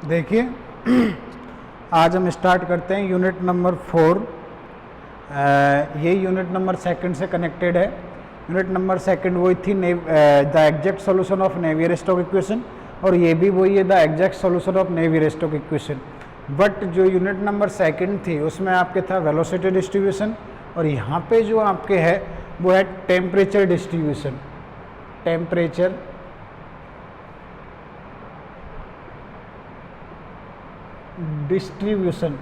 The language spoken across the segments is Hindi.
देखिए आज हम स्टार्ट करते हैं यूनिट नंबर 4। ये यूनिट नंबर सेकंड से कनेक्टेड है। यूनिट नंबर सेकंड वही थी the exact solution of Navier-Stokes equation, और ये भी वही है the exact solution of Navier-Stokes equation. But जो यूनिट नंबर सेकंड थी उसमें आपके था वेलोसिटी डिस्ट्रीब्यूशन, और यहाँ पे जो आपके है वो है टेम्परेचर डिस्ट्रीब्यूशन। टेम्परेचर डिस्ट्रीब्यूशन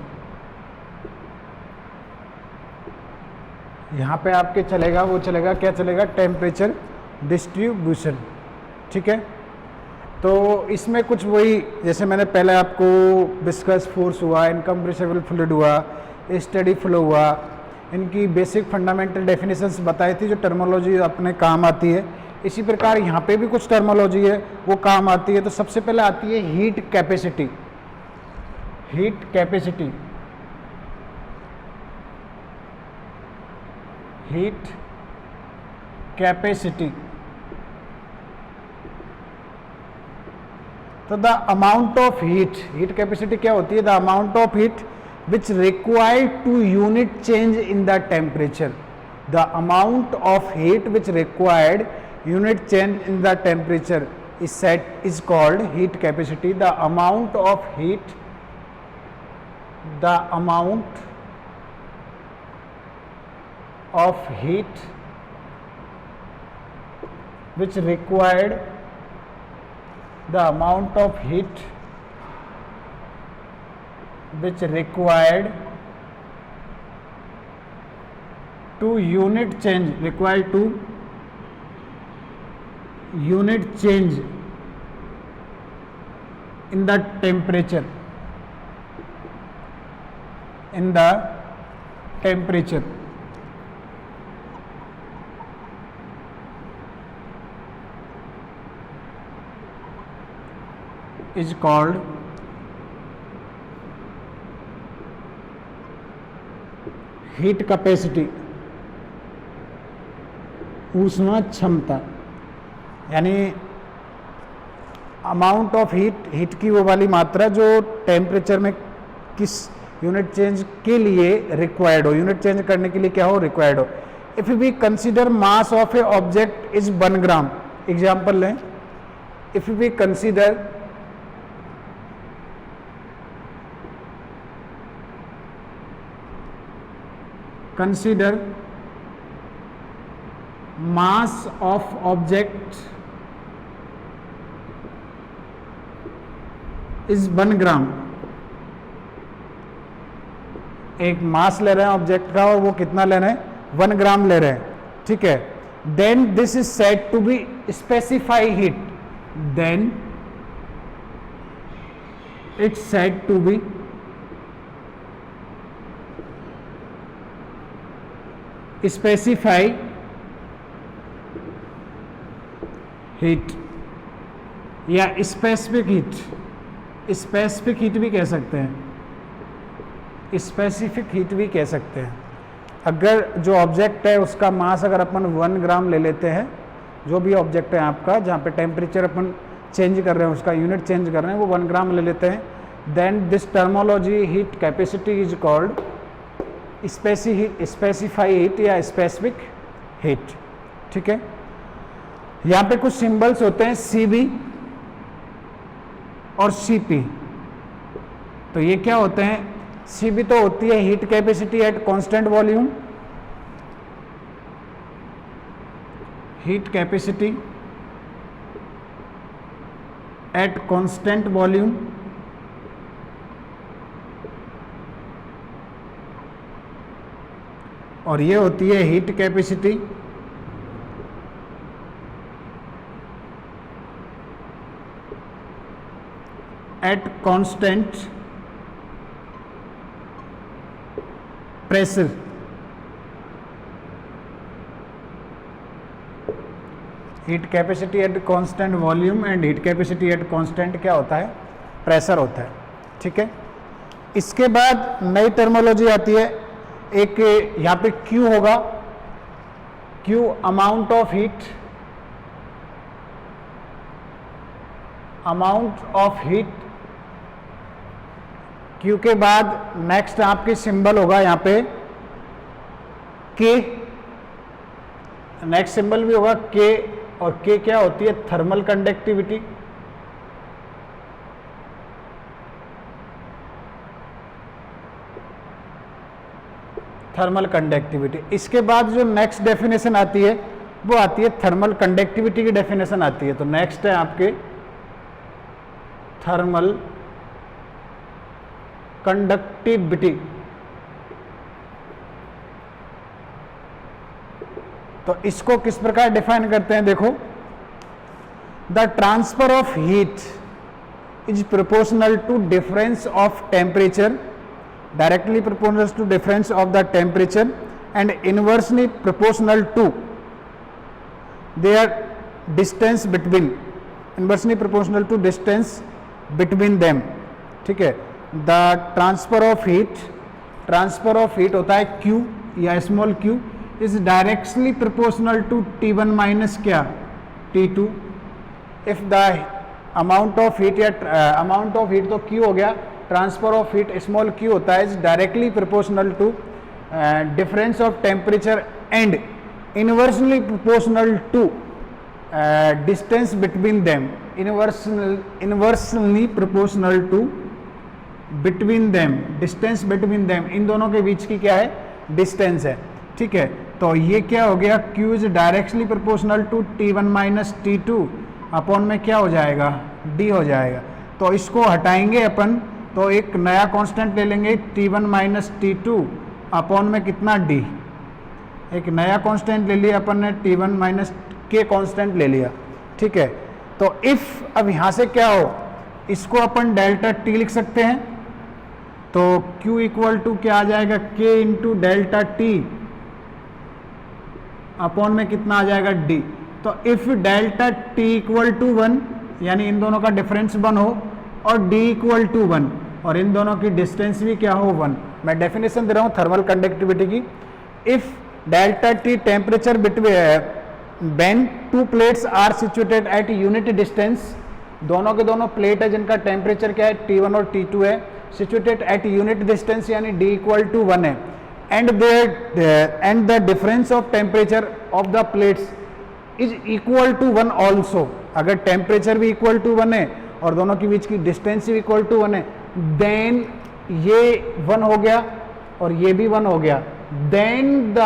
यहाँ पे आपके चलेगा, वो चलेगा, क्या चलेगा, टेम्परेचर डिस्ट्रीब्यूशन। ठीक है, तो इसमें कुछ वही जैसे मैंने पहले आपको विस्कस फोर्स हुआ, इनकम्प्रेसिबल फ्लूइड हुआ, स्टेडी फ्लो हुआ, इनकी बेसिक फंडामेंटल डेफिनेशंस बताई थी जो टर्मोलॉजी अपने काम आती है। इसी प्रकार यहाँ पे भी कुछ टर्मोलॉजी है वो काम आती है। तो सबसे पहले आती है heat capacity. Heat capacity, heat capacity, तो the amount of heat, heat capacity क्या होती है, the amount of heat which required to unit change in the temperature. The amount of heat which required unit change in the temperature is called heat capacity. The amount of heat, the amount of heat which required, the amount of heat which required to unit change, required to unit change in the temperature, in the temperature is called heat capacity, ऊष्मा क्षमता। यानी अमाउंट ऑफ हीट, हीट की वो वाली मात्रा जो टेम्परेचर में किस यूनिट चेंज के लिए रिक्वायर्ड हो, यूनिट चेंज करने के लिए क्या हो, रिक्वायर्ड हो। If we consider mass of a object is 1 gram, example लें, if we consider mass of object is 1 gram. एक मास ले रहे हैं ऑब्जेक्ट का और वो कितना ले रहे हैं, 1 ग्राम ले रहे हैं। ठीक है, then this is said to be specify heat, then it's said to be specify heat या स्पेसिफिक हीट। स्पेसिफिक हीट भी कह सकते हैं, स्पेसिफिक हीट भी कह सकते हैं। अगर जो ऑब्जेक्ट है उसका मास अगर अपन 1 ग्राम ले लेते हैं, जो भी ऑब्जेक्ट है आपका जहाँ पे टेम्परेचर अपन चेंज कर रहे हैं, उसका यूनिट चेंज कर रहे हैं, वो 1 ग्राम ले लेते हैं, then this terminology heat capacity is called specify heat या स्पेसिफिक हीट। ठीक है, यहाँ पे कुछ सिंबल्स होते हैं Cb और Cp। तो ये क्या होते हैं, Cb तो होती है heat capacity at constant volume, heat capacity at constant volume, और ये होती है heat capacity at constant pressure. Heat capacity at constant volume and heat capacity at constant क्या होता है, प्रेशर होता है। ठीक है, इसके बाद नई टर्मोलॉजी आती है, एक यहाँ पे Q होगा, Q amount of heat, amount of heat Q के बाद नेक्स्ट आपके सिंबल होगा यहाँ पे के, नेक्स्ट सिंबल भी होगा के, और के क्या होती है? Thermal conductivity. Thermal conductivity. इसके बाद जो नेक्स्ट डेफिनेशन आती है वो आती है थर्मल कंडक्टिविटी की डेफिनेशन आती है। तो नेक्स्ट है आपके थर्मल कंडक्टिविटी। तो इसको किस प्रकार डिफाइन करते हैं? देखो, the transfer of heat is proportional to difference of temperature, directly proportional to difference of the temperature and inversely proportional to their distance between, inversely proportional to distance between them। ठीक है, the transfer of heat होता है Q या small q is directly proportional to T1 minus क्या? T2। if the amount of heat या amount of heat तो Q हो गया, transfer of heat small q होता है is directly proportional to difference of temperature and inversely proportional to distance between them, inversely proportional to between them, distance between them, इन दोनों के बीच की क्या है? डिस्टेंस है। ठीक है, तो ये क्या हो गया? q is directly proportional to T1 minus T2 upon में क्या हो जाएगा? d हो जाएगा। तो इसको हटाएंगे अपन, तो एक नया कांस्टेंट ले लेंगे T1 माइनस T2 अपॉन में कितना? d। एक नया कांस्टेंट ले लिया अपन ने, T1 माइनस k कांस्टेंट ले लिया। ठीक है, तो इफ अब यहां से क्या हो, इसको अपन डेल्टा t लिख सकते हैं। तो q इक्वल टू क्या आ जाएगा? k into delta t upon में कितना आ जाएगा? d। तो if delta t equal to 1, यानी इन दोनों का डिफरेंस 1 हो और d इक्वल टू 1 और इन दोनों की डिस्टेंस भी क्या हो? 1। मैं डेफिनेशन दे रहा हूं थर्मल कंडक्टिविटी की। If delta T temperature between when two plates are situated at unit distance, दोनों के दोनों प्लेट है जिनका टेम्परेचर क्या है? T1 और T2 है, सिचुएटेड एट यूनिट डिस्टेंस यानी d इक्वल टू 1 है, and the difference of temperature of the plates is equal to 1 also. अगर टेम्परेचर भी इक्वल टू 1 है और दोनों के बीच की डिस्टेंस भी इक्वल टू 1 है, देन ये 1 हो गया और ये भी 1 हो गया, then the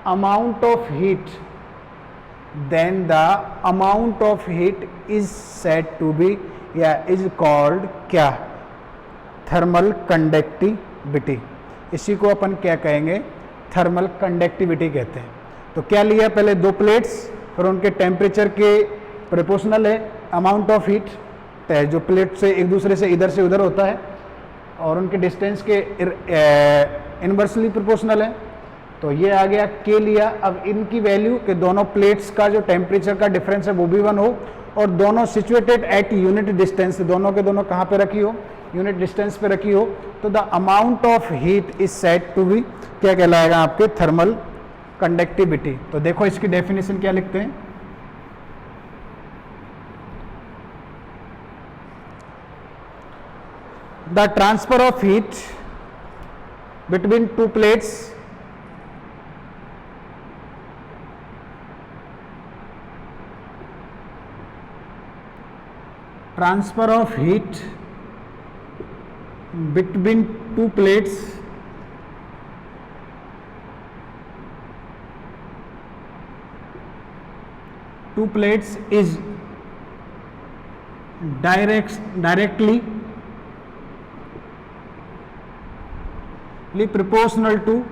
amount of heat is said to be या इज कॉल्ड क्या? Thermal conductivity. इसी को अपन क्या कहेंगे? थर्मल कंडक्टिविटी कहते हैं। तो क्या लिया? पहले दो प्लेट्स, फिर उनके टेम्परेचर के प्रोपोर्शनल है अमाउंट ऑफ हीट, जो प्लेट से एक दूसरे से इधर से उधर होता है, और उनके डिस्टेंस के इनवर्सली प्रोपोर्शनल है। तो ये आ गया के लिया। अब इनकी वैल्यू के दोनों प्लेट्स का जो टेम्परेचर का डिफरेंस है वो भी 1 हो और दोनों सिचुएटेड एट यूनिट डिस्टेंस, दोनों के दोनों कहाँ पे रखी हो? यूनिट डिस्टेंस पे रखी हो। तो the amount of heat is said to be क्या कहलाएगा? आपके थर्मल कंडक्टिविटी। तो देखो इसकी डेफिनेशन क्या लिखते हैं? The transfer of heat between two plates is directly proportional to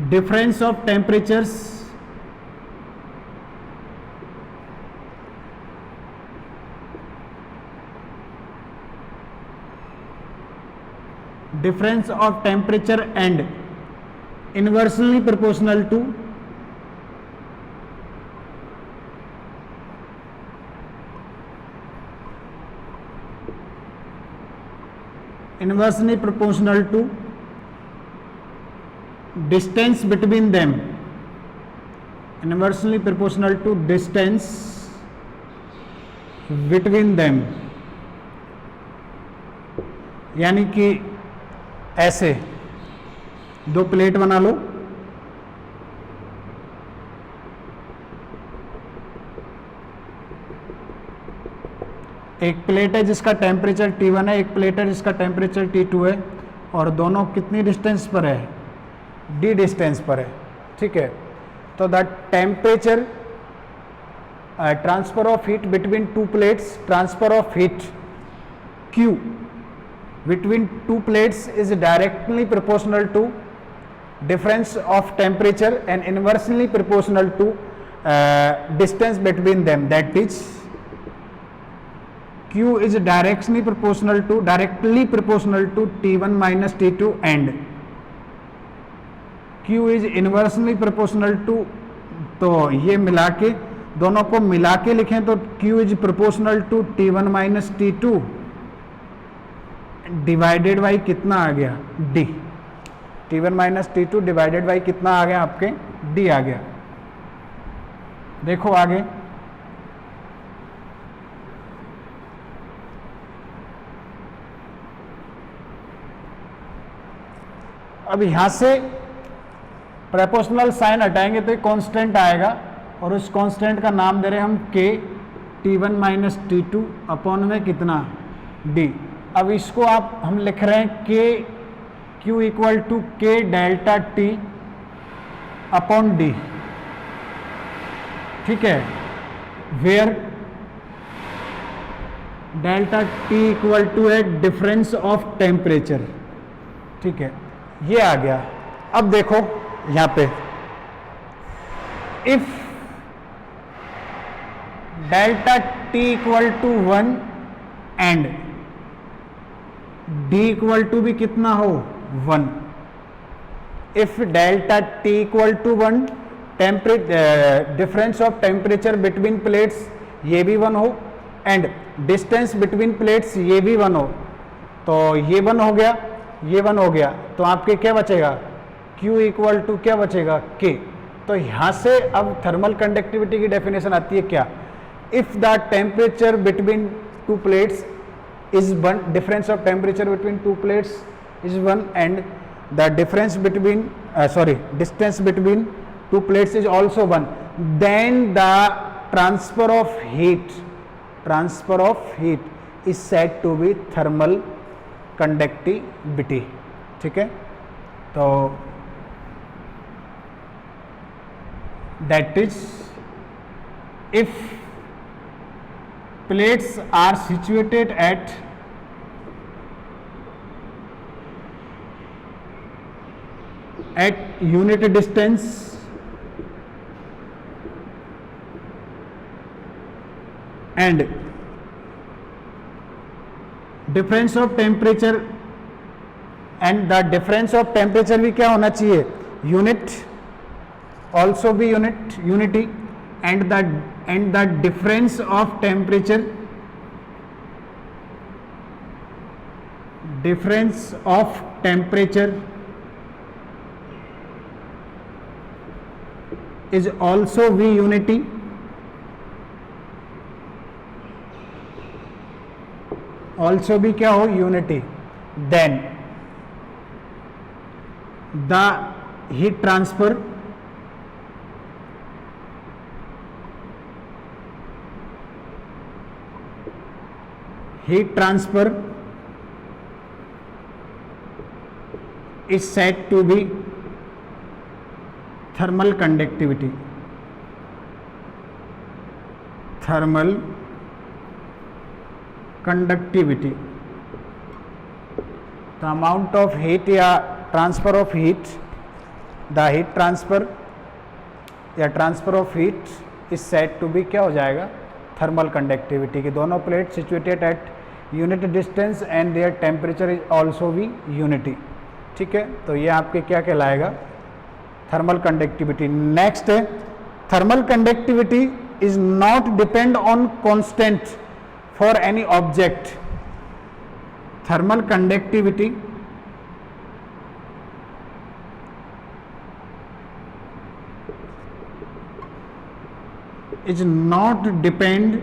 difference of temperatures and inversely proportional to inversely proportional to distance between them, inversely proportional to distance between them, यानी कि ऐसे दो प्लेट बना लो, एक प्लेट है जिसका टेम्परेचर T1 है, एक प्लेट है जिसका टेम्परेचर T2 है, और दोनों कितनी डिस्टेंस पर है, d डिस्टेंस पर है, ठीक है। तो the temperature transfer of heat between two plates, transfer of heat Q between two plates is directly proportional to difference of temperature and inversely proportional to distance between them, that is Q is directly proportional to T1 minus T2 and Q is inversely proportional to, तो ये मिला के दोनों को मिला के लिखें तो Q is proportional to T1 minus T2 divided by कितना आ गया, D, T1 minus T2 divided by कितना आ गया आपके, D आ गया। देखो आगे, अब यहां से प्रेपोर्शनल साइन हटाएंगे तो एक कांस्टेंट आएगा, और उस कांस्टेंट का नाम दे रहे हैं हम K, T1 minus T2 upon में कितना, D। अब इसको आप हम लिख रहे हैं Q equal to K delta T upon D, ठीक है, where delta T equal to है डिफरेंस ऑफ टेम्परेचर, ठीक है, ये आ गया। अब देखो यहां पे, if delta T equal to 1 and D equal to भी कितना हो, 1, if delta T equal to 1, difference of temperature between plates ये भी 1 हो, एंड डिस्टेंस बिटवीन प्लेट्स ये भी 1 हो, तो ये 1 हो गया, ये 1 हो गया, तो आपके क्या बचेगा, Q इक्वल टू क्या बचेगा, K। तो यहां से अब थर्मल कंडक्टिविटी की डेफिनेशन आती है क्या, if the temperature between two plates is 1, difference of temperature between two plates is 1 and the difference between distance between two plates is also 1, then the transfer of heat is said to be thermal conductivity, ठीक है। तो that is if plates are situated at unit distance and difference of temperature, and the difference of temperature भी क्या होना चाहिए, unit, also be unity, and the difference of temperature is also be unity, also भी क्या हो, unity, then the heat transfer is said to be thermal conductivity, the amount of heat या transfer of heat, the heat transfer या transfer of heat is said to be क्या हो जाएगा, थर्मल कंडक्टिविटी की दोनों plate situated at unit distance and their temperature is also भी यूनिटी, ठीक है। तो ये आपके क्या कहलाएगा, थर्मल कंडक्टिविटी। नेक्स्ट है, thermal conductivity is not depend on constant for any object. थर्मल कंडक्टिविटी is not depend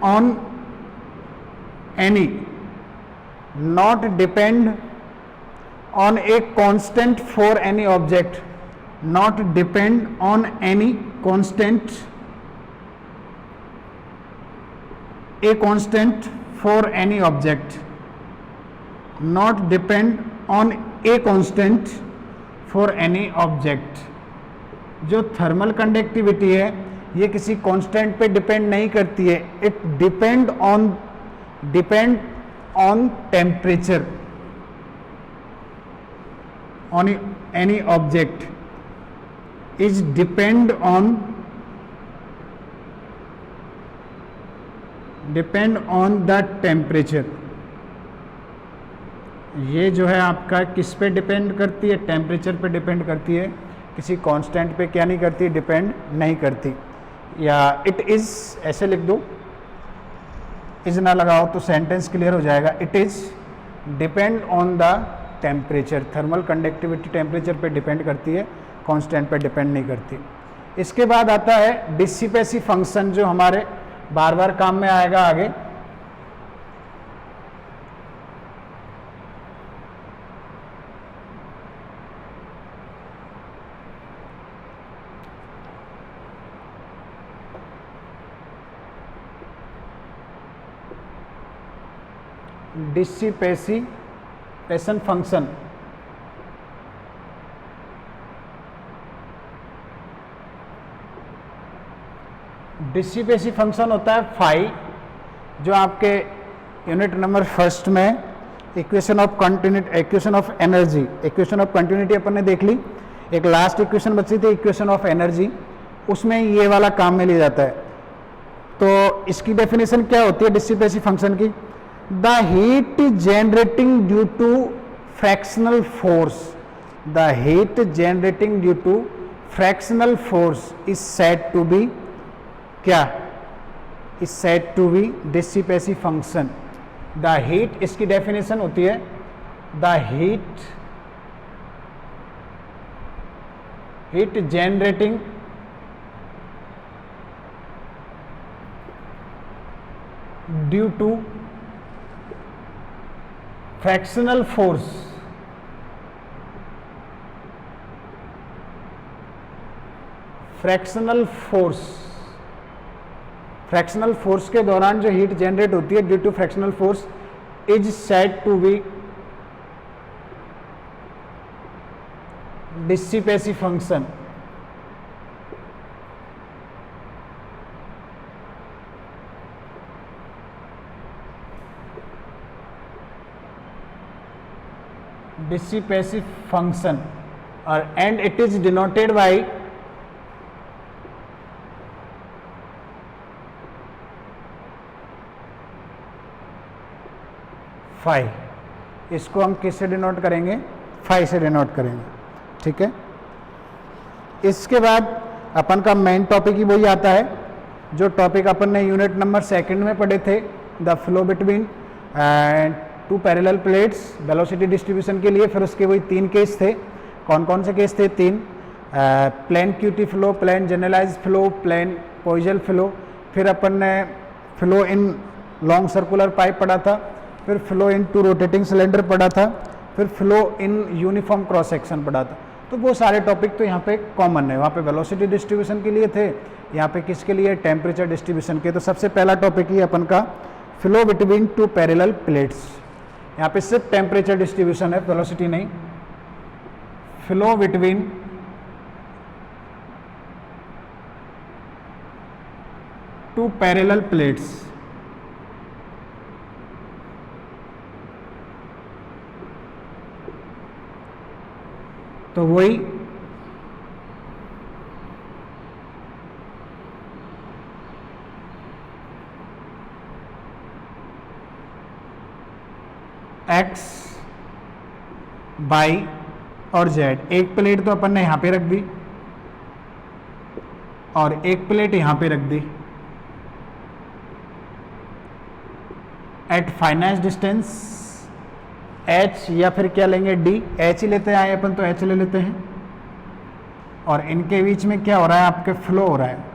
on any, not depend on a constant for any object, not depend on any constant, a constant for any object, not depend on a constant for any object. जो थर्मल कंडक्टिविटी है ये किसी कांस्टेंट पे डिपेंड नहीं करती है, it depend on temperature on any object is depend on the temperature. ये जो है आपका किस पे डिपेंड करती है, टेम्परेचर पे डिपेंड करती है, किसी कांस्टेंट पे क्या नहीं करती, डिपेंड नहीं करती। या इट इज़ ऐसे लिख दो, इज ना लगाओ तो सेंटेंस क्लियर हो जाएगा। It is depend on the temperature, thermal conductivity temperature पे डिपेंड करती है, कांस्टेंट पे डिपेंड नहीं करती। इसके बाद आता है डिसिपेसिव फंक्शन, जो हमारे बार बार काम में आएगा आगे। डिसिपेशन फंक्शन, डिसिपेसिव फंक्शन होता है फाई, जो आपके यूनिट नंबर फर्स्ट में equation of continuity, equation of energy, equation of continuity अपन ने देख ली। एक लास्ट इक्वेशन बची थी इक्वेशन ऑफ एनर्जी, उसमें ये वाला काम में लिया जाता है। तो इसकी डेफिनेशन क्या होती है डिसिपेसिव फंक्शन की? The heat generating due to fractional force, the heat generating due to fractional force is said to be क्या? is said to be dissipative function. The heat, इसकी डेफिनेशन होती है the heat generating due to fractional force, fractional force के दौरान जो हीट जनरेट होती है due to fractional force is said to be dissipative function. Dissipative function और and it is denoted by phi. इसको हम किससे डिनोट करेंगे? फाई से डिनोट करेंगे, ठीक है। इसके बाद अपन का मेन टॉपिक ही वही आता है जो टॉपिक अपन ने यूनिट नंबर सेकंड में पढ़े थे, the flow between and two parallel plates velocity distribution के लिए। फिर उसके वही 3 केस थे। कौन कौन से केस थे? 3, plane Couette flow, plane generalise flow, plane Poiseuille flow. फिर अपन ने flow in long circular pipe पढ़ा था, फिर flow in two rotating cylinder पढ़ा था, फिर flow in uniform cross section पढ़ा था। तो वो सारे टॉपिक तो यहाँ पे कॉमन है। वहाँ पे वेलोसिटी डिस्ट्रीब्यूशन के लिए थे, यहाँ पे किसके लिए? टेम्परेचर डिस्ट्रीब्यूशन के। तो सबसे पहला टॉपिक ही अपन का flow between two parallel plates. यहाँ पे सिर्फ टेम्परेचर डिस्ट्रीब्यूशन है, वेलोसिटी नहीं। Flow between two parallel plates, तो वही एक्स, वाई और जेड। एक प्लेट तो अपन ने यहाँ पे रख दी और एक प्लेट यहाँ पे रख दी, एट फाइनाइट डिस्टेंस h, या फिर क्या लेंगे d, h ही लेते हैं अपन तो h ले लेते हैं, और इनके बीच में क्या हो रहा है, आपके फ्लो हो रहा है।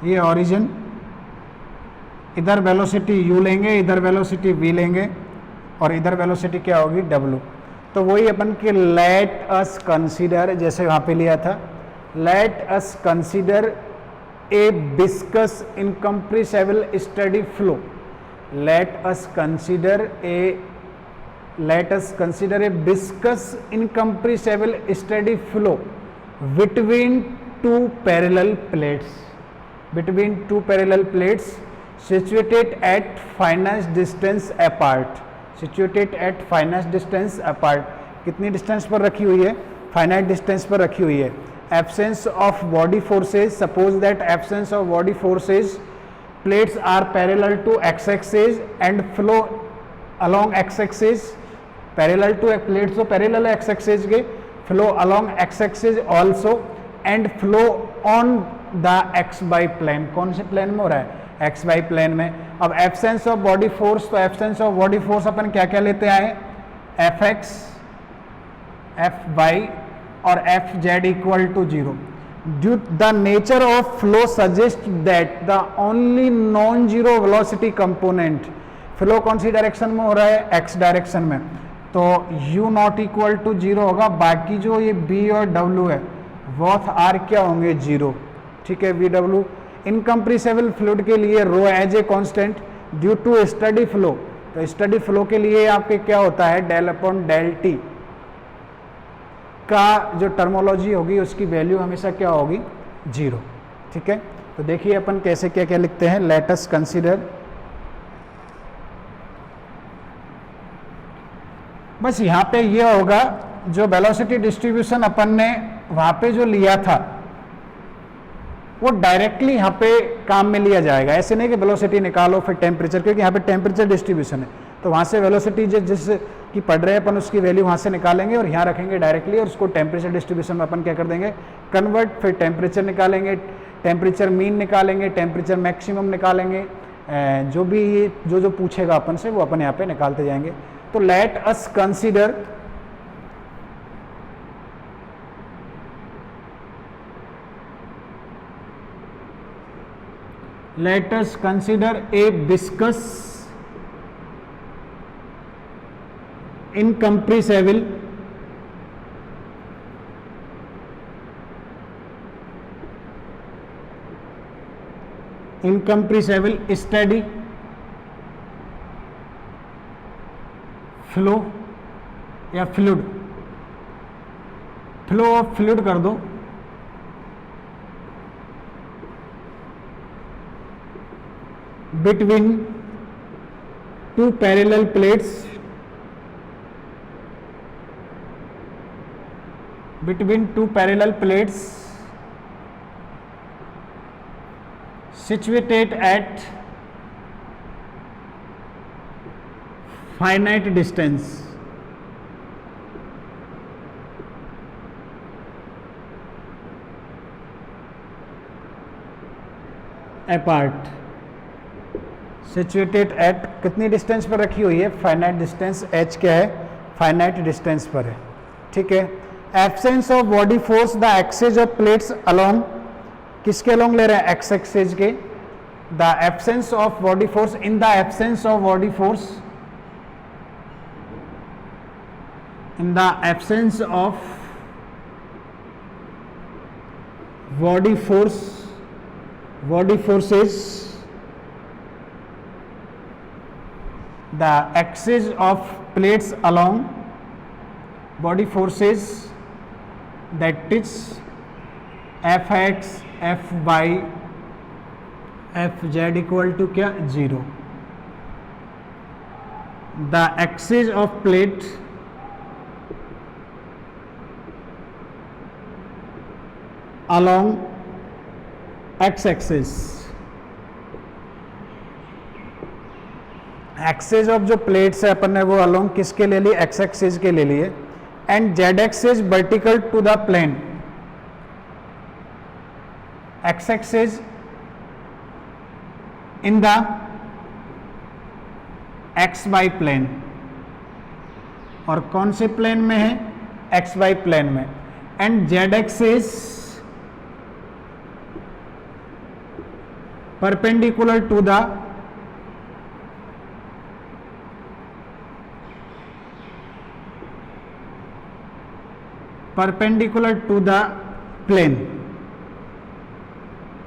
ये ओरिजिन, इधर वेलोसिटी u लेंगे, इधर वेलोसिटी v लेंगे, और इधर वेलोसिटी क्या होगी w। तो वही अपन के लेट अस कंसीडर, जैसे वहाँ पे लिया था, let us consider a viscous incompressible steady flow, let us consider a viscous incompressible steady flow between two parallel plates, between two parallel plates situated at finite distance apart, situated at finite distance apart, कितनी डिस्टेंस पर रखी हुई है, फाइनाइट डिस्टेंस पर रखी हुई है। Absence of body forces, suppose that absence of body forces, plates are parallel to x axis and flow along x axis, parallel to plates तो पैरेलल एक्स एक्सिस के, flow along x axis also and flow on the x y plane. कौन से प्लेन में हो रहा है, एक्स वाई प्लेन में। अब एब्सेंस ऑफ बॉडी फोर्स, तो एब्सेंस ऑफ बॉडी फोर्स अपन क्या क्या लेते आए, एफ एक्स, एफ वाई और F z equal to 0। Due the nature of flow suggest that the only non zero velocity component, flow कौन सी डायरेक्शन में हो रहा है, एक्स डायरेक्शन में, तो u नॉट इक्वल टू 0 होगा, बाकी जो ये b और w है बोथ आर क्या होंगे 0, ठीक है। VW इनकम्प्रेसिबल फ्लूइड के लिए rho as a constant due to steady flow, तो स्टडी फ्लो के लिए आपके क्या होता है, डेल अपॉन डेल टी का जो टर्मोलॉजी होगी उसकी वैल्यू हमेशा क्या होगी 0, ठीक है। तो देखिए अपन कैसे क्या क्या लिखते हैं, लेट अस कंसीडर, बस यहाँ पे ये होगा जो वेलोसिटी डिस्ट्रीब्यूशन अपन ने वहाँ पे जो लिया था वो डायरेक्टली यहाँ पे काम में लिया जाएगा। ऐसे नहीं कि वेलोसिटी निकालो फिर टेम्परेचर, क्योंकि यहाँ पे टेम्परेचर डिस्ट्रीब्यूशन है, तो वहाँ से वेलोसिटी जिस की पढ़ रहे हैं अपन उसकी वैल्यू वहाँ से निकालेंगे और यहाँ रखेंगे डायरेक्टली, और उसको टेम्परेचर डिस्ट्रीब्यूशन में अपन क्या कर देंगे, कन्वर्ट, फिर टेम्परेचर निकालेंगे, टेम्परेचर मीन निकालेंगे, टेम्परेचर मैक्सिमम निकालेंगे, जो भी जो पूछेगा अपन से वो अपन यहाँ पे निकालते जाएंगे। तो let us consider let us consider a viscous incompressible steady flow या फ्लूइड, फ्लो ऑफ फ्लूइड कर दो, between two parallel plates, between two parallel plates situated at finite distance apart, situated at कितनी डिस्टेंस पर रखी हुई है, फाइनाइट डिस्टेंस, h क्या है, फाइनाइट डिस्टेंस पर है, ठीक है। Absence of body force the axes of plates along, किसके अलोंग ले रहे हैं, एक्स एक्सेज के, the absence of body force, in the absence of body force, in the absence of body force, body forces, the axis of plates along body forces, that is fx, fy, fz equal to क्या 0। the axis of plate along x axis, axes of जो प्लेट्स है अपन ने वो अलोंग किसके ले ली, एक्स एक्सिस के ले लिए, and z axis vertical to the plane, x axis in the x y plane, और कौन से प्लेन में है, एक्स वाई प्लेन में, and z axis perpendicular to the plane,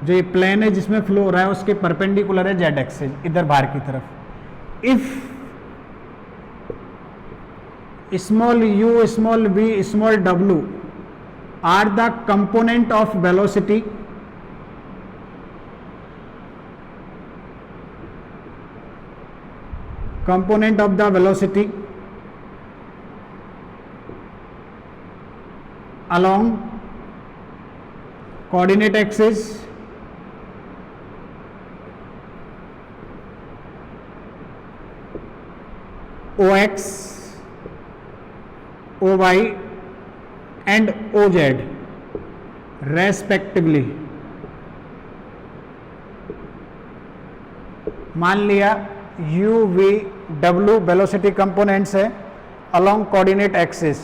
जो ये प्लेन है जिसमें फ्लो हो रहा है उसके परपेंडिकुलर है जेड एक्सिस इधर बाहर की तरफ। If small u, small v, small डब्ल्यू are the component of velocity, component of the velocity along coordinate axis OX, OY and OZ respectively। मान लिया u, v, w velocity components है along coordinate axis,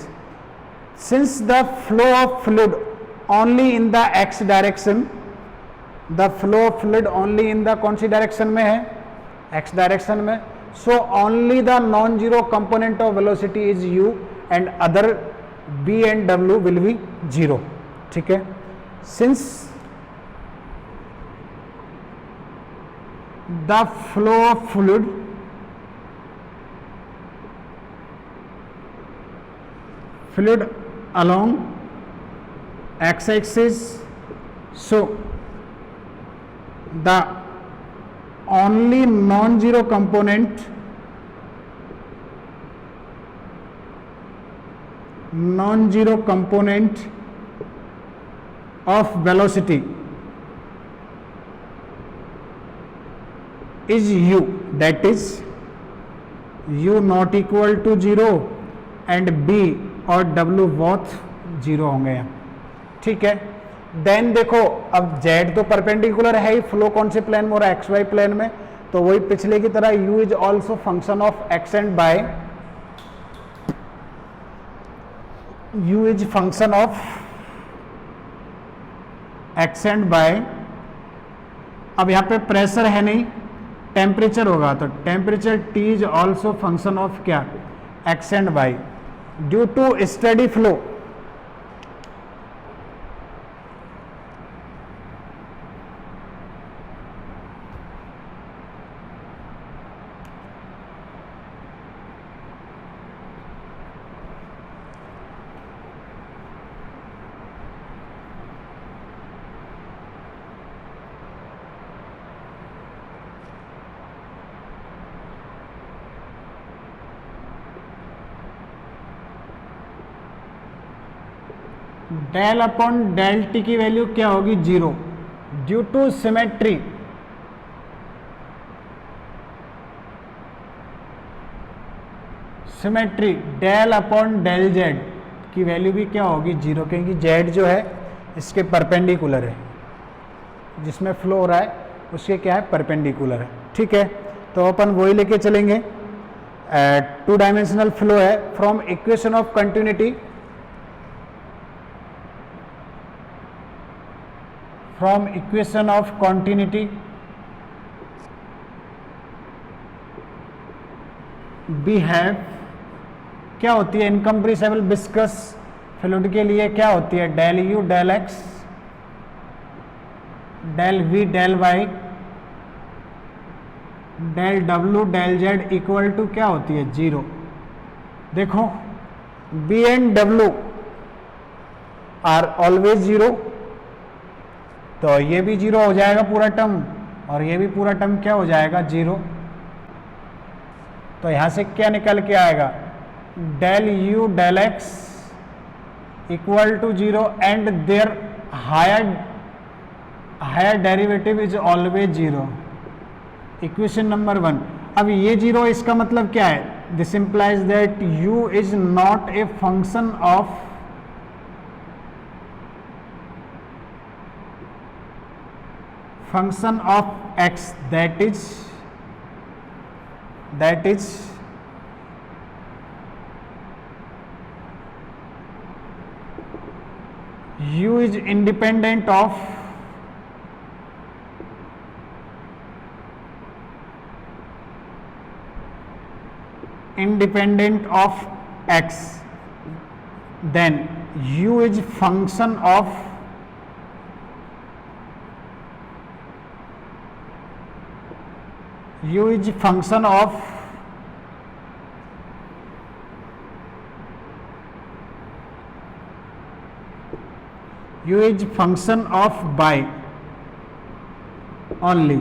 since the flow of fluid only in the x direction, the flow of fluid only in the कौन सी डायरेक्शन में है, x डायरेक्शन में, so only the non-zero component of velocity is u and other v and w will be zero। ठीक है, since the flow of fluid along x axis, so the only non-zero component of velocity is u, that is u not equal to 0 and b और w both 0 होंगे यहाँ। ठीक है, देन देखो अब z तो परपेंडिकुलर है ही, फ्लो कौन से प्लेन में हो रहा है, एक्स वाई प्लेन में, तो वही पिछले की तरह u is also function of X and Y, u is function of X and Y. अब यहाँ पे प्रेशर है नहीं, टेम्परेचर होगा, तो temperature T is also function of क्या, X and Y, due to steady flow. Del upon del T की वैल्यू क्या होगी, 0, due to symmetry. Symmetry del upon del Z की वैल्यू भी क्या होगी, 0, क्योंकि जेड जो है इसके परपेंडिकुलर है, जिसमें फ्लो हो रहा है उसके क्या है, परपेंडिकुलर है। ठीक है, तो अपन वही लेके चलेंगे, 2 डायमेंशनल फ्लो है, from equation of continuity, from equation of continuity we have, क्या होती है इनकम्प्रेसिबल विस्कस फ्लूइड के लिए क्या होती है, del u del x del v del y del डब्ल्यू डेल जेड इक्वल टू क्या होती है, 0। देखो बी एंड डब्ल्यू आर ऑलवेज 0, तो ये भी 0 हो जाएगा पूरा टर्म, और ये भी पूरा टर्म क्या हो जाएगा, 0। तो यहां से क्या निकल के आएगा, del u del x equal to 0 and their higher derivative is always zero, equation number 1। अब ये जीरो, इसका मतलब क्या है? This implies that u is not a function of x, that is u is independent of x, then u is function of y only,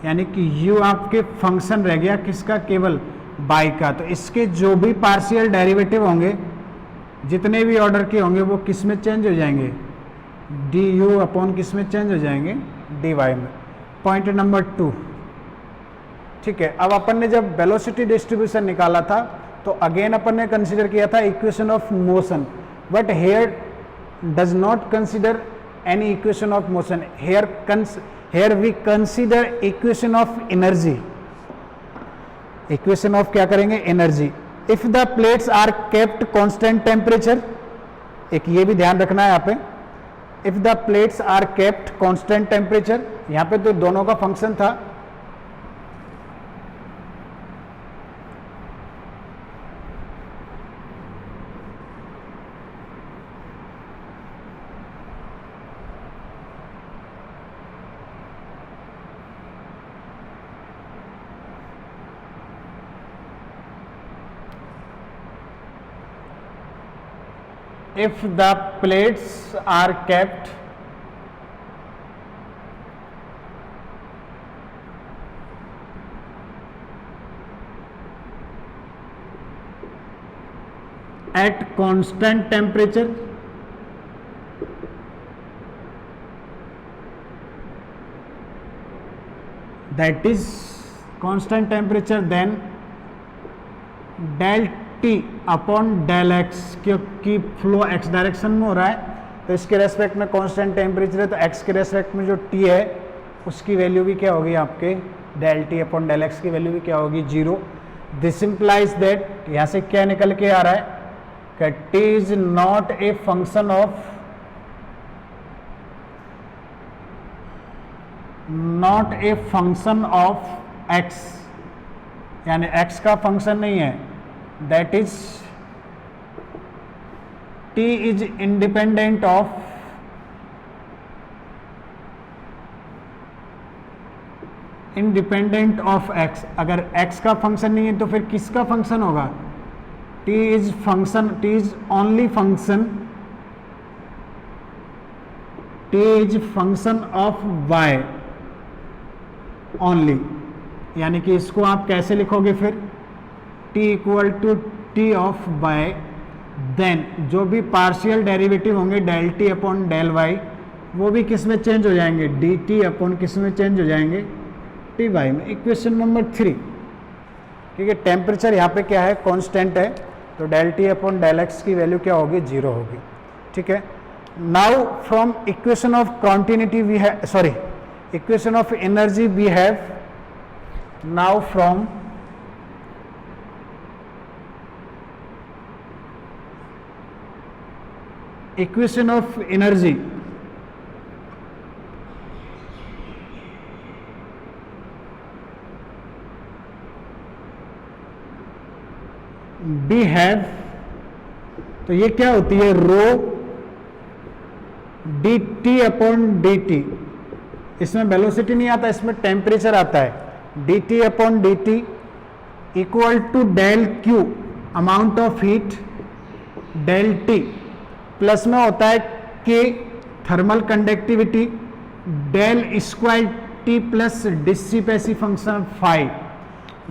यानी कि u आपके फंक्शन रह गया किसका? केवल y का। तो इसके जो भी पार्शियल डेरिवेटिव होंगे, जितने भी ऑर्डर के होंगे, वो किस में चेंज हो जाएंगे? du अपॉन किस में चेंज हो जाएंगे? dy में। पॉइंट नंबर 2, ठीक है। अब अपन ने जब वेलोसिटी डिस्ट्रीब्यूशन निकाला था तो अगेन अपन ने कंसीडर किया था equation of motion, but here does not consider any equation of motion, here we consider equation of energy. Equation of क्या करेंगे? Energy. If the plates are kept constant temperature, एक ये भी ध्यान रखना है यहाँ पे, if the plates are kept constant temperature, यहाँ पे तो दोनों का फंक्शन था, if the plates are kept at constant temperature, that is constant temperature, then del t upon del x, क्योंकि फ्लो एक्स डायरेक्शन में हो रहा है तो इसके रेस्पेक्ट में कांस्टेंट टेम्परेचर है, तो एक्स के रेस्पेक्ट में जो टी है उसकी वैल्यू भी क्या होगी? आपके del t upon del x की वैल्यू भी क्या होगी? 0। दिस इंप्लाइज दैट, यहाँ से क्या निकल के आ रहा है कि T is not a function of x, यानी एक्स का फंक्शन नहीं है। That is t is independent of x। अगर x का फंक्शन नहीं है तो फिर किसका फंक्शन होगा? t is only function of y only, यानी कि इसको आप कैसे लिखोगे फिर? t equal to t of y, then जो भी पार्शियल डेरिवेटिव होंगे del t upon del y, वो भी किस में चेंज हो जाएंगे? डी टी अपॉन किस में चेंज हो जाएंगे? टी वाई में। इक्वेशन नंबर 3, क्योंकि टेम्परेचर यहाँ पे क्या है? कांस्टेंट है, तो del t upon del x की वैल्यू क्या होगी? 0 होगी, ठीक है। Now from equation of continuity we have, sorry, equation of energy we have, now from equation of energy, we have, तो ये क्या होती है? Rho D T upon D T, इसमें वेलोसिटी नहीं आता, इसमें टेम्परेचर आता है। D T upon D T equal to del Q, amount of heat, del T plus में होता है K thermal conductivity, del square T plus dissipative function phi,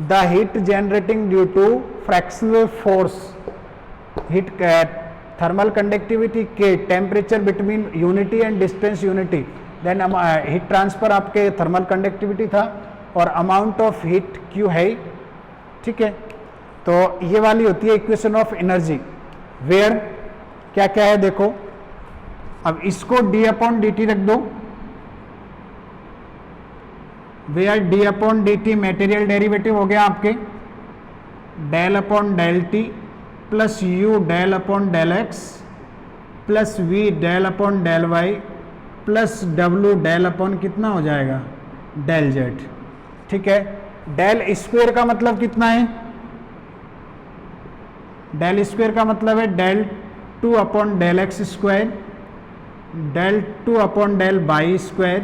the heat generating due to fractional force, heat thermal conductivity K, temperature between unity and distance unity, then heat transfer आपके थर्मल कंडक्टिविटी था, और अमाउंट ऑफ हीट Q है, ठीक है। तो ये वाली होती है इक्वेशन ऑफ एनर्जी, वेयर क्या क्या है देखो। अब इसको d/dt रख दो, वेयर d/dt मटेरियल डेरिवेटिव हो गया आपके del/del plus u del/del x plus v del/del y plus w del/ कितना हो जाएगा del z, ठीक है। डेल स्क्वायर का मतलब कितना है, डेल स्क्वायर का मतलब है del 2/del x square, del 2/del y square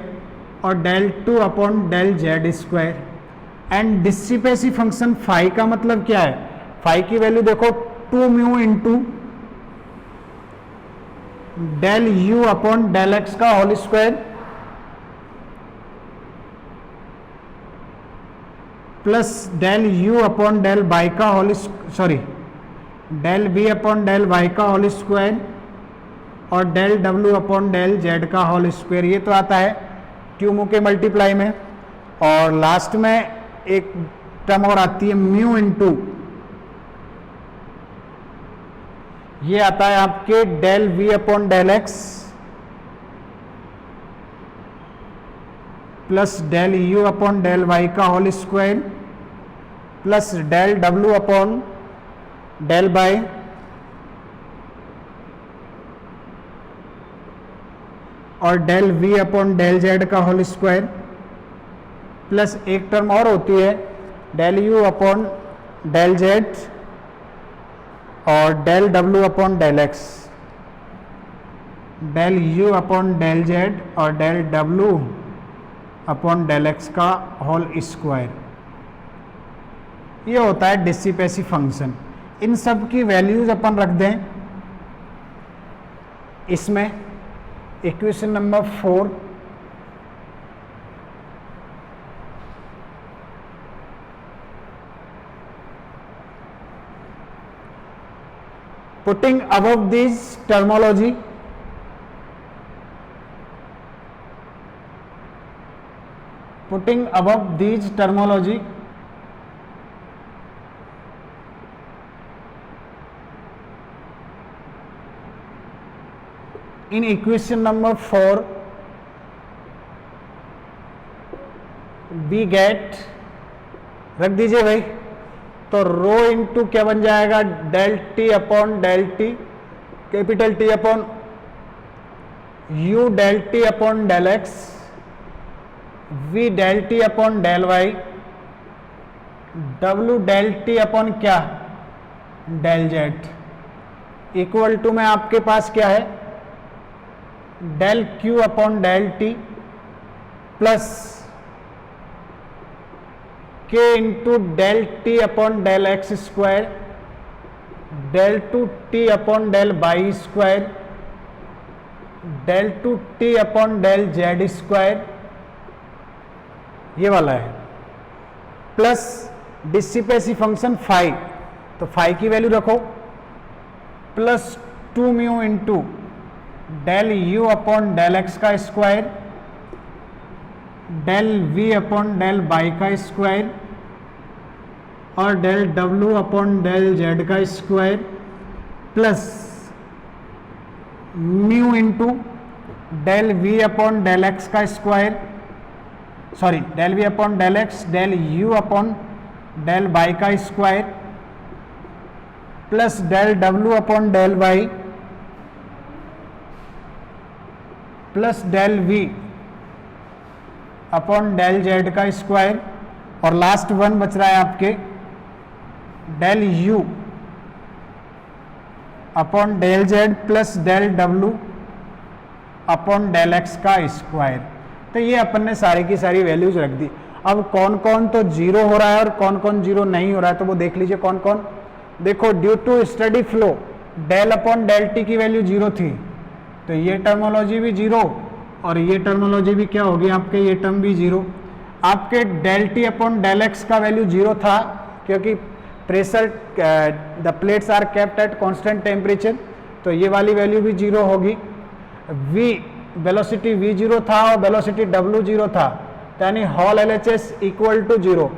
और del 2/del z square. And dissipative function phi का मतलब क्या है, फाई की वैल्यू देखो 2 mu into del u/del x का whole square plus del u/del y का whole, sorry del v/del y का होल स्क्वायर और del w/del z का होल स्क्वायर। ये तो आता है ट्यूमो के मल्टीप्लाई में। और लास्ट में एक टर्म और आती है म्यू इंटू, ये आता है आपके del v/del x plus del u/del y का whole square plus del w/del y और del v/del z का होल स्क्वायर प्लस एक टर्म और होती है del u/del z और del w/del x, del u/del z और del w/del x का होल स्क्वायर। ये होता है डिसिपेसी फंक्शन। इन सब की वैल्यूज अपन रख दें इसमें। Equation number 4, putting above these terminology, in equation number 4 we get, रख दीजिए भाई, तो रो इंटू क्या बन जाएगा del t/del t, capital T upon u del t/del x, v del t/del y, w del t upon क्या del z, इक्वल टू में आपके पास क्या है del q/del t plus k into del t/del x square, del 2t/del y square, del 2t/del z square, ये वाला है, प्लस डिसिपेसी फंक्शन फाई, तो फाई की वैल्यू रखो plus 2 mu into del u/del x का स्क्वायर, del v/del y का स्क्वायर और del w/del z का square plus mu into del v/del x का square, sorry del v/del x, del u/del y का square plus del w/del y plus del v upon del z का स्क्वायर, और लास्ट वन बच रहा है आपके del u upon del z plus del w upon del x का स्क्वायर। तो ये अपन ने सारी की सारी वैल्यूज रख दी। अब कौन कौन तो जीरो हो रहा है और कौन कौन जीरो नहीं हो रहा है, तो वो देख लीजिए कौन कौन। देखो due to steady flow del/del t की वैल्यू जीरो थी, तो ये टर्मोलॉजी भी जीरो और ये टर्मोलॉजी भी क्या होगी आपके, ये टर्म भी जीरो। आपके del t/del x का वैल्यू जीरो था क्योंकि pressure the plates are kept at constant temperature, तो ये वाली वैल्यू भी जीरो होगी। v वेलोसिटी v जीरो था और वेलोसिटी w जीरो था, यानी whole LHS equal to zero.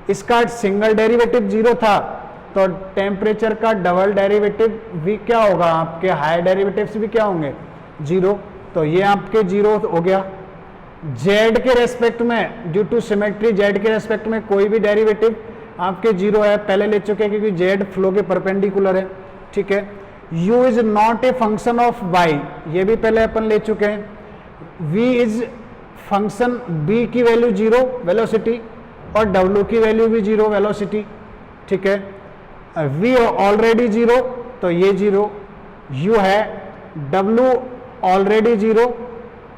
इसका सिंगल डेरिवेटिव जीरो था, तो टेम्परेचर का डबल डेरिवेटिव v क्या होगा, आपके हायर डेरिवेटिव्स भी क्या होंगे, जीरो। तो ये आपके जीरो हो गया। z के रेस्पेक्ट में, ड्यू टू सिमेट्री z के रेस्पेक्ट में कोई भी डेरिवेटिव आपके जीरो है, पहले ले चुके हैं क्योंकि z फ्लो के परपेंडिकुलर है, ठीक है। u is not a function of y, ये भी पहले अपन ले चुके हैं। v इज फंक्शन b की वैल्यू जीरो वेलोसिटी और w की वैल्यू भी जीरो वेलोसिटी, ठीक है। v ऑलरेडी जीरो, तो ये जीरो, u है, w ऑलरेडी जीरो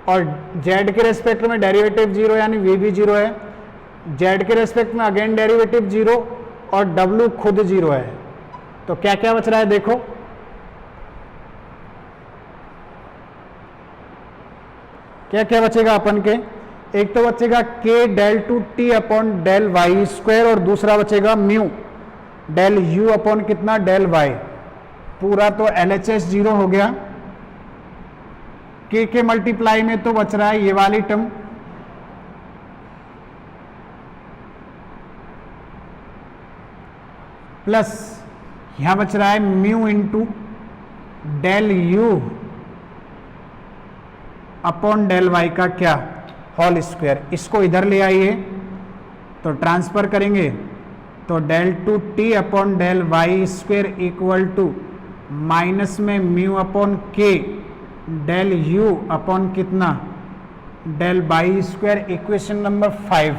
और z के रेस्पेक्ट में डेरिवेटिव जीरो यानी v भी जीरो है, z के रेस्पेक्ट में अगेन डेरिवेटिव जीरो और w खुद जीरो है। तो क्या क्या बच रहा है देखो, क्या क्या बचेगा अपन के, एक तो बचेगा k del two t upon del y square और दूसरा बचेगा म्यू डेल u अपॉन कितना, डेल y। पूरा तो LHS जीरो हो गया, k के मल्टीप्लाई में तो बच रहा है ये वाली टर्म, प्लस यहां बच रहा है mu into del u upon del y का क्या, होल स्क्वायर। इसको इधर ले आइए तो ट्रांसफर करेंगे तो del two t upon del y square equal to minus में mu upon k del u upon कितना, del y square. Equation number 5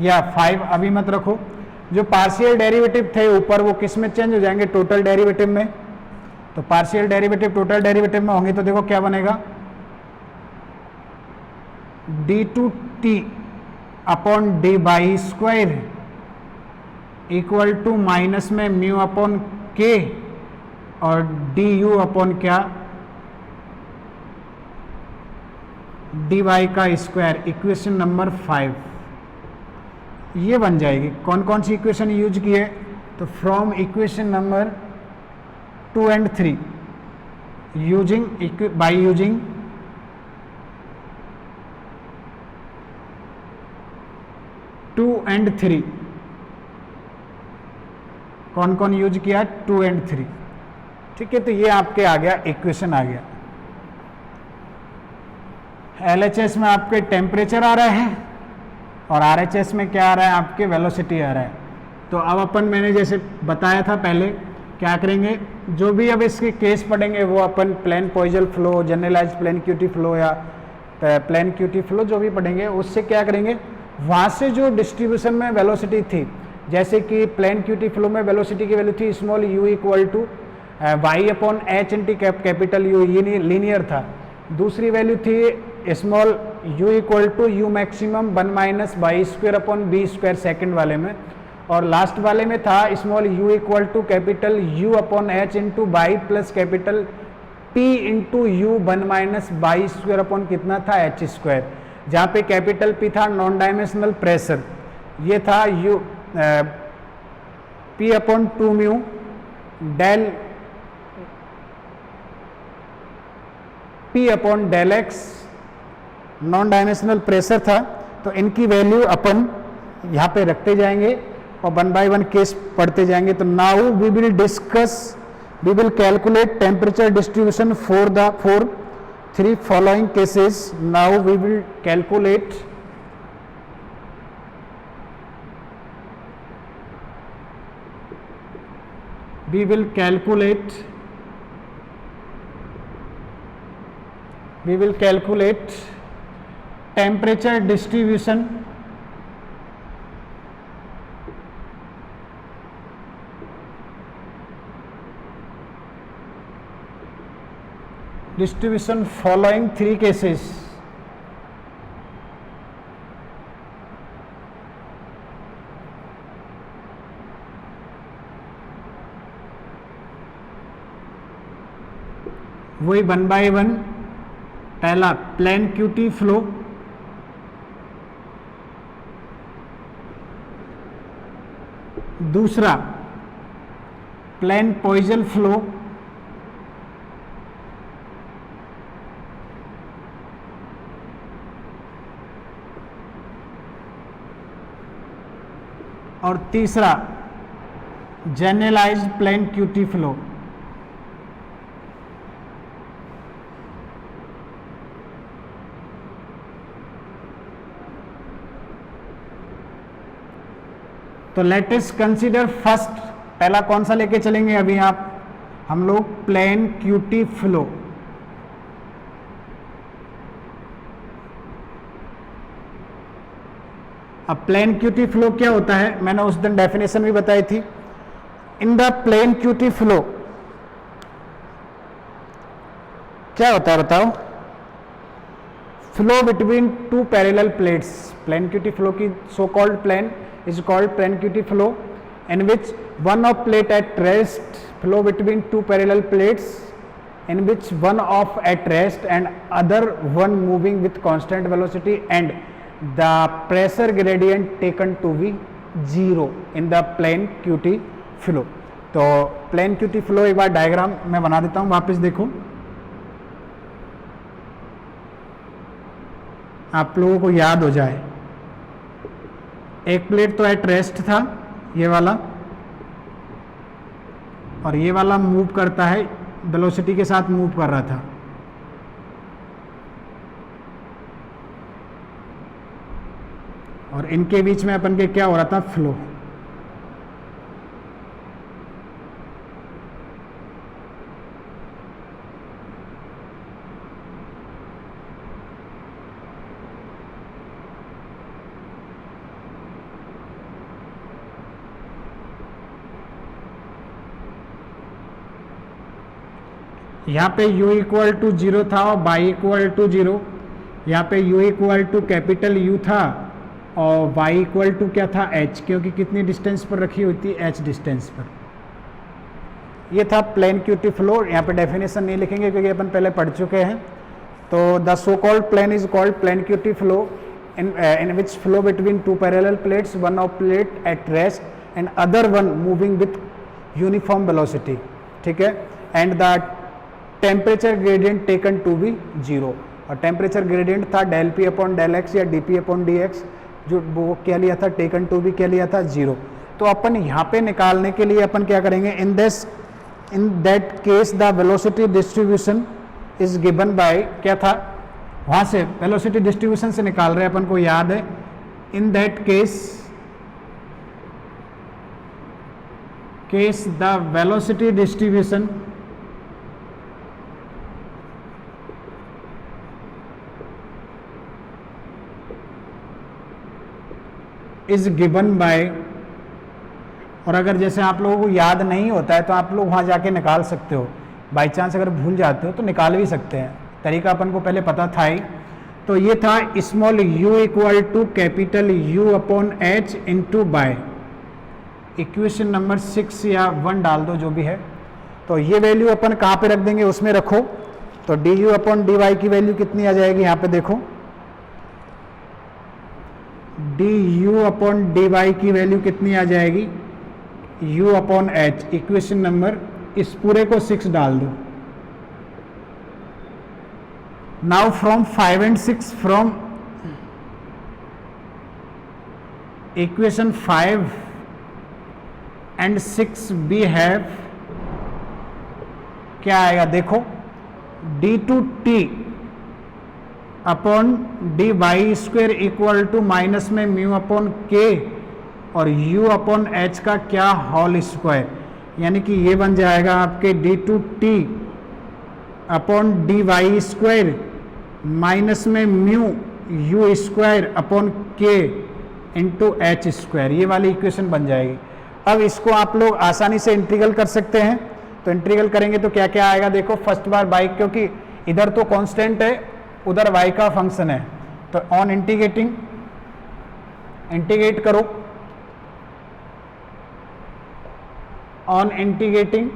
या 5 अभी मत रखो, जो पार्शियल डेरिवेटिव थे ऊपर वो किस में चेंज हो जाएंगे, टोटल डेरिवेटिव में। तो पार्शियल डेरिवेटिव टोटल डेरिवेटिव में होंगे तो देखो क्या बनेगा, d two t upon d y square equal to minus में म्यू अपॉन के और डी यू अपॉन क्या, डी वाई का स्क्वायर। इक्वेशन नंबर 5 ये बन जाएगी। कौन कौन सी इक्वेशन यूज की है, तो from equation number 2 and 3 using by using two and three, कौन कौन यूज किया, 2 and 3, ठीक है। तो ये आपके आ गया, इक्वेशन आ गया। LHS में आपके टेम्परेचर आ रहे हैं और RHS में क्या आ रहा है, आपके वेलोसिटी आ रहा है। तो अब अपन, मैंने जैसे बताया था पहले, क्या करेंगे, जो भी अब इसके केस पढ़ेंगे वो अपन plane Poiseuille flow, generalize plane Couette flow या प्लेन क्यूटी फ्लो जो भी पढ़ेंगे, उससे क्या करेंगे, वहाँ से जो डिस्ट्रीब्यूशन में वेलोसिटी थी, जैसे कि प्लेन क्यूटी फ्लो में वेलोसिटी की वैल्यू थी small u equal to Y upon H into capital U, ये लीनियर था। दूसरी वैल्यू थी small u equal to U maximum 1 minus Y square upon B square second वाले में, और लास्ट वाले में था small u equal to capital u upon H into Y plus capital p into U 1 minus Y square upon कितना था, एच स्क्वायर, जहाँ पे कैपिटल P था नॉन डायमेंशनल प्रेशर, ये था u P upon 2 mu del P upon del x, non dimensional pressure था। तो इनकी वैल्यू अपन यहाँ पे रखते जाएंगे और 1 by 1 केस पढ़ते जाएंगे। तो now we will calculate temperature distribution for the 3 following cases. Now we will calculate temperature distribution following 3 cases. वही 1 by 1, पहला प्लेन क्यूटी फ्लो, दूसरा प्लेन पॉइजन फ्लो और तीसरा जनरलाइज्ड प्लेन क्यूटी फ्लो। तो लेट अस कंसीडर फर्स्ट, पहला कौन सा लेके चलेंगे अभी हम लोग प्लेन क्यूटी फ्लो। अब प्लेन क्यूटी फ्लो क्या होता है, मैंने उस दिन डेफिनेशन भी बताई थी। In the plane Couette flow क्या होता है बताओ? Flow between two parallel plates. Plane Couette flow की so called plane is called plane QT flow, in which one of plate at rest flow between two parallel plates, in which one of at rest and other one moving with constant velocity, and the pressure gradient taken to be 0 in the plane QT flow। तो plane QT flow एक बार डायग्राम मैं बना देता हूँ, वापस देखो, आप लोगों को याद हो जाए। एक प्लेट तो एट रेस्ट था ये वाला, और ये वाला मूव करता है, वेलोसिटी के साथ मूव कर रहा था। और इनके बीच में अपन के क्या हो रहा था? फ्लो। यहाँ पे u इक्वल टू 0 था और y इक्वल टू 0। यहाँ पे u equal to capital U था और y इक्वल टू क्या था? h, क्योंकि कितनी डिस्टेंस पर रखी हुई थी? h डिस्टेंस पर। ये था प्लेन क्यूटी फ्लो। यहाँ पे डेफिनेशन नहीं लिखेंगे क्योंकि अपन पहले पढ़ चुके हैं। तो the so called plane is called plane Couette flow in which flow between two parallel plates, one of plate at rest and other one moving with uniform velocity, ठीक है, and the temperature gradient taken to be 0। और टेम्परेचर ग्रेडियंट था del P upon del X या D P upon D X, जो वो क्या लिया था? टेकन टू भी क्या लिया था? 0। तो अपन यहाँ पे निकालने के लिए अपन क्या करेंगे? In that case the velocity distribution is given by, क्या था वहाँ से? वेलोसिटी डिस्ट्रीब्यूशन से निकाल रहे हैं, अपन को याद है। In that case the velocity distribution is given by, और अगर जैसे आप लोगों को याद नहीं होता है तो आप लोग वहाँ जाके निकाल सकते हो, बाई चांस अगर भूल जाते हो तो निकाल भी सकते हैं, तरीका अपन को पहले पता था ही। तो ये था small u equal to capital U upon h into y, equation number 6 या 1 डाल दो जो भी है। तो ये वैल्यू अपन कहाँ पे रख देंगे? उसमें रखो। तो du अपॉन dy की वैल्यू कितनी आ जाएगी? यहाँ पे देखो, du अपॉन dy की वैल्यू कितनी आ जाएगी? u upon h, equation number, इस पूरे को 6 डाल दो। Now from 5 and 6, from equation 5 and 6 we have, क्या आएगा देखो, d2t upon d y square equal to minus में म्यू अपॉन के और u अपॉन एच का क्या? Whole square. यानी कि ये बन जाएगा आपके d2t upon d y square minus में म्यू u स्क्वायर upon k into h square. ये वाली इक्वेशन बन जाएगी। अब इसको आप लोग आसानी से इंटीग्रल कर सकते हैं। तो इंटीग्रल करेंगे तो क्या क्या आएगा देखो, फर्स्ट बार बाई, क्योंकि इधर तो कांस्टेंट है उधर y का फंक्शन है, तो ऑन इंटीग्रेटिंग, इंटीग्रेट करो, ऑन इंटीग्रेटिंग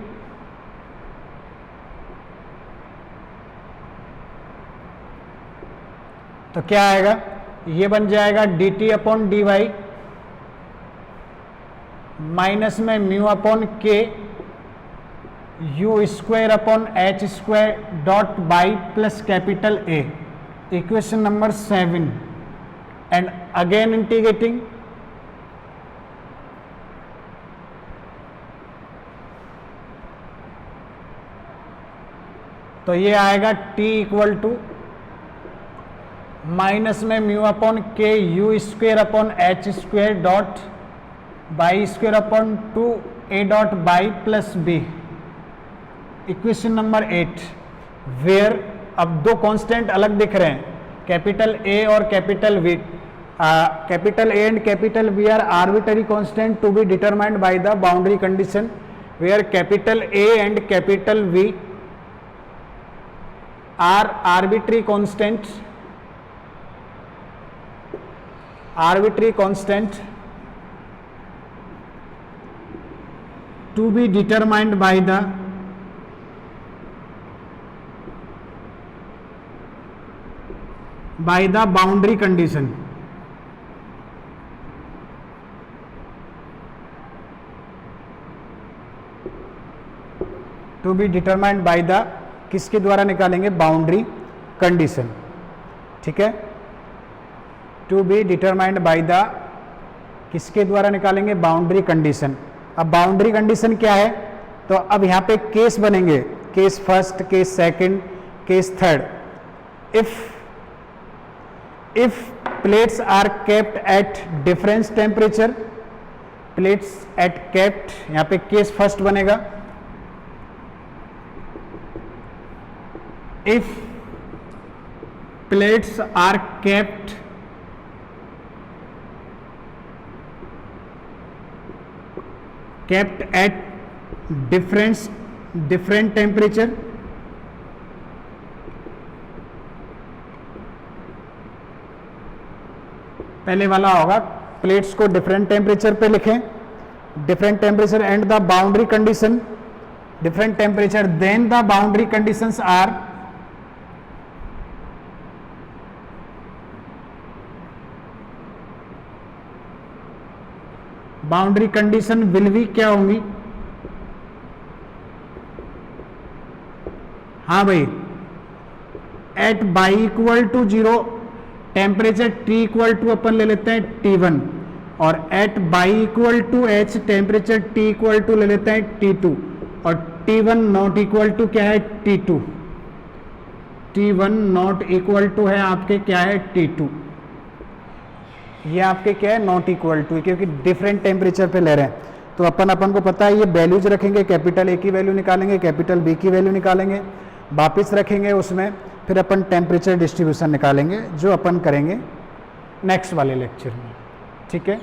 तो क्या आएगा? ये बन जाएगा dt upon d y minus में mu upon k u square upon h square dot y plus capital A, equation number 7। And again integrating, तो ये आएगा T इक्वल टू माइनस में mu upon k u square upon h square dot y square upon 2 A dot y plus B. Equation number 8 where, अब दो कांस्टेंट अलग दिख रहे हैं, कैपिटल ए और capital V. Capital A and capital V are arbitrary constant to be determined by the boundary condition where capital A and capital V are arbitrary constant to be determined by the boundary condition. To be determined by the किसके द्वारा निकालेंगे? Boundary condition. ठीक है, to be determined by the किसके द्वारा निकालेंगे? Boundary condition. अब बाउंड्री कंडीशन क्या है? तो अब यहाँ पे केस बनेंगे, case first, case second, case third. If plates are kept at difference temperature, plates at kept, यहाँ पे केस फर्स्ट बनेगा। इफ plates are kept at different temperature, पहले वाला होगा प्लेट्स को डिफरेंट टेम्परेचर पे लिखें, different temperature and the boundary condition, different temperature then the boundary conditions are boundary condition will भी क्या होंगी? हाँ भाई, at Y equal to 0 temperature T equal to अपन ले लेते हैं T1, और at Y equal to H temperature T equal to ले लेते हैं T2, और T1 नॉट इक्वल टू क्या है? T2। T1 not equal to है आपके क्या है? T2। ये आपके क्या है? नॉट इक्वल टू, क्योंकि डिफरेंट टेम्परेचर पे ले रहे हैं। तो अपन को पता है ये वैल्यूज रखेंगे, कैपिटल ए की वैल्यू निकालेंगे, कैपिटल बी की वैल्यू निकालेंगे, वापस रखेंगे उसमें, फिर अपन टेम्परेचर डिस्ट्रीब्यूशन निकालेंगे, जो अपन करेंगे नेक्स्ट वाले लेक्चर में। ठीक है।